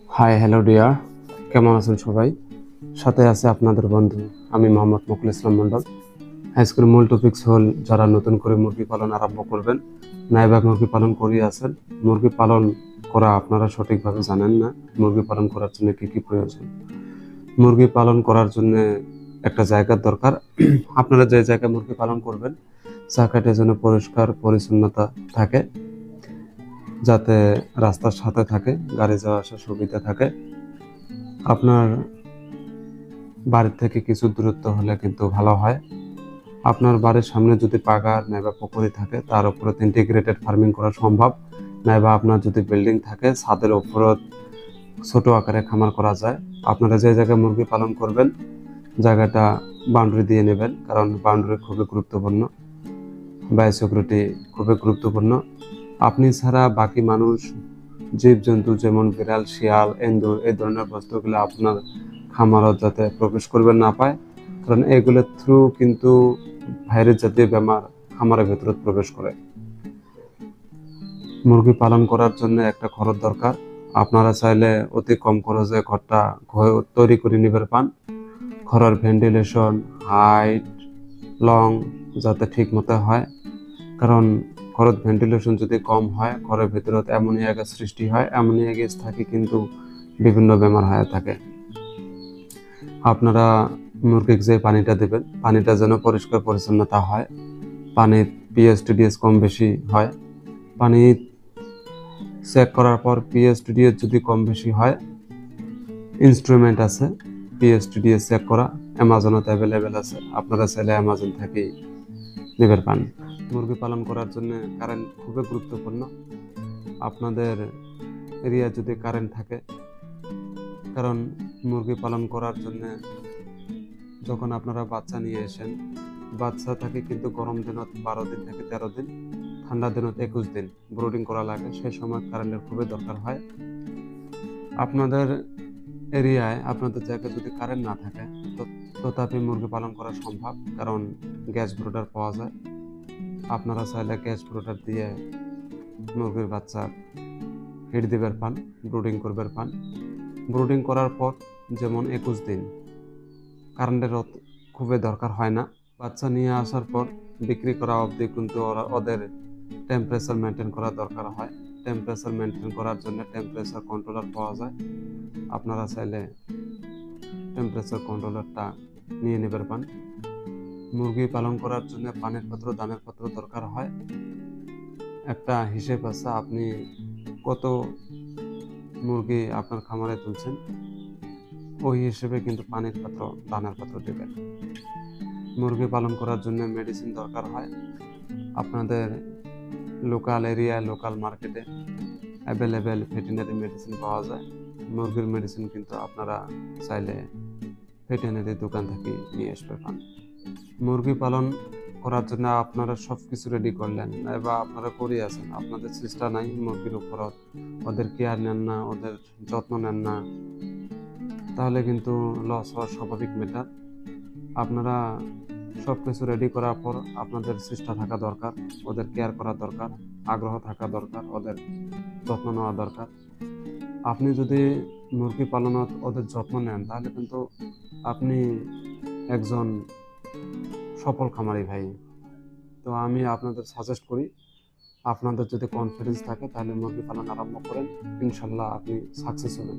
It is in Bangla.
হাই হ্যালো ডিয়ার, কেমন আছেন সবাই? সাথে আছে আপনাদের বন্ধু আমি মোহাম্মদ মুকুল ইসলাম মন্ডল। আজকের মূল টপিকস হল যারা নতুন করে মুরগি পালন আরম্ভ করবেন, নাইবা মুরগি পালন করিয়ে আছেন, মুরগি পালন করা আপনারা সঠিকভাবে জানেন না, মুরগি পালন করার জন্য কি কি প্রয়োজন। মুরগি পালন করার জন্য একটা জায়গার দরকার। আপনারা যে জায়গায় মুরগি পালন করবেন জায়গাটা যেন পরিষ্কার পরিচ্ছন্নতা থাকে, যাতে রাস্তার সাথে থাকে, গাড়ি যাওয়া আসার সুবিধা থাকে। আপনার বাড়ির থেকে কিছু দূরত্ব হলে কিন্তু ভালো হয়। আপনার বাড়ির সামনে যদি পাগার নাইবা পুকুরি থাকে তার উপরে ইন্টিগ্রেটেড ফার্মিং করা সম্ভব, নাইবা আপনার যদি বিল্ডিং থাকে ছাদের উপরও ছোট আকারে খামার করা যায়। আপনারা যে জায়গায় মুরগি পালন করবেন জায়গাটা বাউন্ডারি দিয়ে নেবেন, কারণ বাউন্ডারি খুবই গুরুত্বপূর্ণ, বায়োসিকিউরিটি খুবই গুরুত্বপূর্ণ। আপনি ছাড়া বাকি মানুষ, জীবজন্তু যেমন বিড়াল, শিয়াল, এন্দুর এই ধরনের বস্তুগুলো আপনার খামারত যাতে প্রবেশ করবে না পায়, কারণ এগুলোর থ্রু কিন্তু ভাইরাস জাতীয় বেমার খামারের ভেতরে প্রবেশ করে। মুরগি পালন করার জন্য একটা ঘর দরকার। আপনারা চাইলে অতি কম খরচে ঘরটা তৈরি করে নিতে পান। ঘরের ভেন্টিলেশন, হাইট, লং যাতে ঠিক মতো হয়, কারণ ঘরের ভেন্টিলেশন যদি কম হয় ঘরের ভিতরে অ্যামোনিয়া গ্যাস সৃষ্টি হয়, অ্যামোনিয়া গ্যাস থাকে কিন্তু বিভিন্ন বেমার হয়ে থাকে। আপনারা মুরগিকে যে পানিটা দেবেন পানিটা যেন পরিষ্কার পরিচ্ছন্নতা হয়, পানির পিএইচ টিডিএস কম বেশি হয়। পানি চেক করার পর পিএইচ টিডিএস যদি কম বেশি হয়, ইনস্ট্রুমেন্ট আছে পিএইচ টিডিএস চেক করা, অ্যামাজনত অ্যাভেলেবেল আছে, আপনারা চাইলে অ্যামাজন থেকে নিতে পান। মুরগি পালন করার জন্য কারেন্ট খুবই গুরুত্বপূর্ণ। আপনাদের এরিয়া যদি কারেন্ট থাকে, কারণ মুরগি পালন করার জন্য যখন আপনারা বাচ্চা নিয়ে আসেন, বাচ্চা থাকে কিন্তু গরম দিনত 12 দিন থেকে 13 দিন, ঠান্ডা দিনত 21 দিন ব্রুডিং করা লাগে, সেই সময় কারেন্টের খুবই দরকার হয়। আপনাদের এরিয়ায় আপনাদের জায়গায় যদি কারেন্ট না থাকে তথাপি মুরগি পালন করা সম্ভব, কারণ গ্যাস ব্রুডার পাওয়া যায়। আপনারা চাইলে গ্যাস ব্রুডার দিয়ে মুরগির বাচ্চা হিট দিবার পান, ব্রুডিং করবার পান। ব্রুডিং করার পর যেমন 21 দিন কারেন্টের খুবই দরকার হয় না। বাচ্চা নিয়ে আসার পর বিক্রি করা অবধি কিন্তু ওদের টেম্পারেচার মেনটেন করা দরকার হয়। টেম্পারেচার মেনটেন করার জন্য টেম্পারেচার কন্ট্রোলার পাওয়া যায়, আপনারা চাইলে টেম্পারেচার কন্ট্রোলারটা নিয়ে নেবার পান। মুরগি পালন করার জন্য পানির পাত্র, দানের পাত্র দরকার হয়। একটা হিসেব আছে, আপনি কত মুরগি আপনার খামারে তুলছেন ওই হিসেবে কিন্তু পানির পাত্র, দানার পাত্র দেবেন। মুরগি পালন করার জন্য মেডিসিন দরকার হয়। আপনাদের লোকাল এরিয়ায়, লোকাল মার্কেটে অ্যাভেলেবেল ভেটেরিনারি মেডিসিন পাওয়া যায়। মুরগির মেডিসিন কিন্তু আপনারা চাইলে ভেটেরিনারি দোকান থেকে নিয়ে আসতে পান। মুরগি পালন করার জন্য আপনারা সব কিছু রেডি করলেন বা আপনারা করে আছেন, আপনাদের চেষ্টা নাই মুরগির উপর, ওদের কেয়ার নেন না, ওদের যত্ন নেন না, তাহলে কিন্তু লস হওয়ার স্বাভাবিক ম্যাটার। আপনারা সব কিছু রেডি করার পর আপনাদের চেষ্টা থাকা দরকার, ওদের কেয়ার করা দরকার, আগ্রহ থাকা দরকার, ওদের যত্ন নেওয়া দরকার। আপনি যদি মুরগি পালনত ওদের যত্ন নেন তাহলে কিন্তু আপনি একজন সফল খামারি ভাই। তো আমি আপনাদের সাজেস্ট করি, আপনাদের যদি কনফিডেন্স থাকে তাহলে মুরগি পালন আরম্ভ করেন, ইনশাল্লাহ আপনি সাকসেস হবেন।